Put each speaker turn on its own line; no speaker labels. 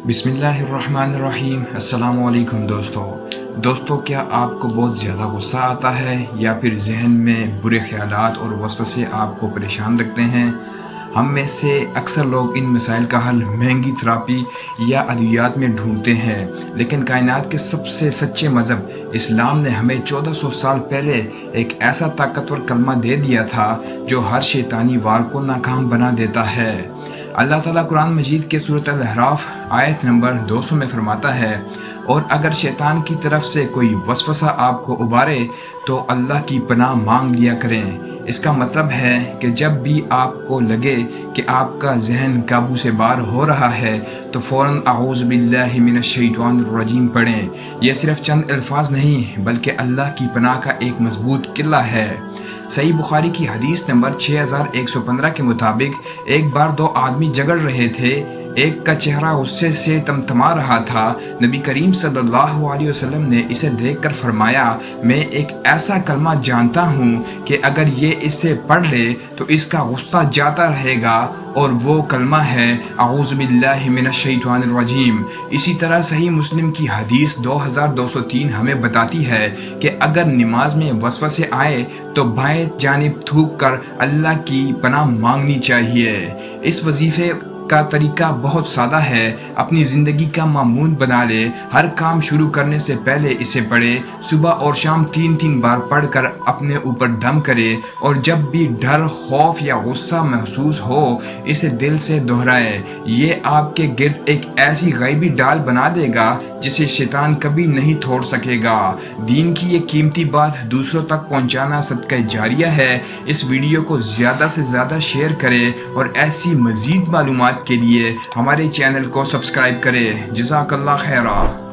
बिस्मिल्लाहिर्रहमानिर्रहीम। अस्सलाम वालेकुम दोस्तों, क्या आपको बहुत ज़्यादा गुस्सा आता है या फिर जहन में बुरे ख्यालात और वसवसे आपको परेशान रखते हैं? हम में से अक्सर लोग इन मसाइल का हल महंगी थेरेपी या अद्वियात में ढूंढते हैं, लेकिन कायनात के सबसे सच्चे मज़हब इस्लाम ने हमें 1400 साल पहले एक ऐसा ताकतवर कलमा दे दिया था जो हर शैतानी वार को नाकाम बना देता है। अल्लाह ताला कुरान मजीद के सूरत अल-अहराफ आयत नंबर 200 में फरमाता है, और अगर शैतान की तरफ से कोई वसवसा आपको उबारे तो अल्लाह की पनाह मांग लिया करें। इसका मतलब है कि जब भी आपको लगे कि आपका जहन काबू से बाहर हो रहा है तो फ़ौरन आऊज़ु बिल्लाहि मिनश शैतानिर रजीम पढ़ें। यह सिर्फ चंद अल्फाज नहीं बल्कि अल्लाह की पनाह का एक मजबूत किला है। सही बुखारी की हदीस नंबर 6115 के मुताबिक एक बार दो आदमी झगड़ रहे थे। एक का चेहरा गुस्से से तमतमा रहा था। नबी करीम सल्लल्लाहु अलैहि वसल्लम ने इसे देखकर फरमाया, मैं एक ऐसा कलमा जानता हूँ कि अगर ये इसे पढ़ ले तो इसका गुस्सा जाता रहेगा, और वो कलमा है अऊज़ु बिल्लाहि मिनश शैतानिर रजीम। इसी तरह सही मुस्लिम की हदीस 2203 हमें बताती है कि अगर नमाज में वसवसे आए तो बाएं जानिब थूक कर अल्लाह की पनाह मांगनी चाहिए। इस वजीफे का तरीका बहुत सादा है। अपनी ज़िंदगी का मामूल बना ले। हर काम शुरू करने से पहले इसे पढ़े। सुबह और शाम 3-3 बार पढ़कर अपने ऊपर दम करे, और जब भी डर, खौफ या गुस्सा महसूस हो इसे दिल से दोहराए। ये आपके गिर्द एक ऐसी गैबी डाल बना देगा जिसे शैतान कभी नहीं तोड़ सकेगा। दीन की ये कीमती बात दूसरों तक पहुँचाना सदका जारिया है। इस वीडियो को ज़्यादा से ज़्यादा शेयर करें और ऐसी मज़ीद मालूमात के लिए हमारे चैनल को सब्सक्राइब करें। जज़ाकल्लाह खैरा।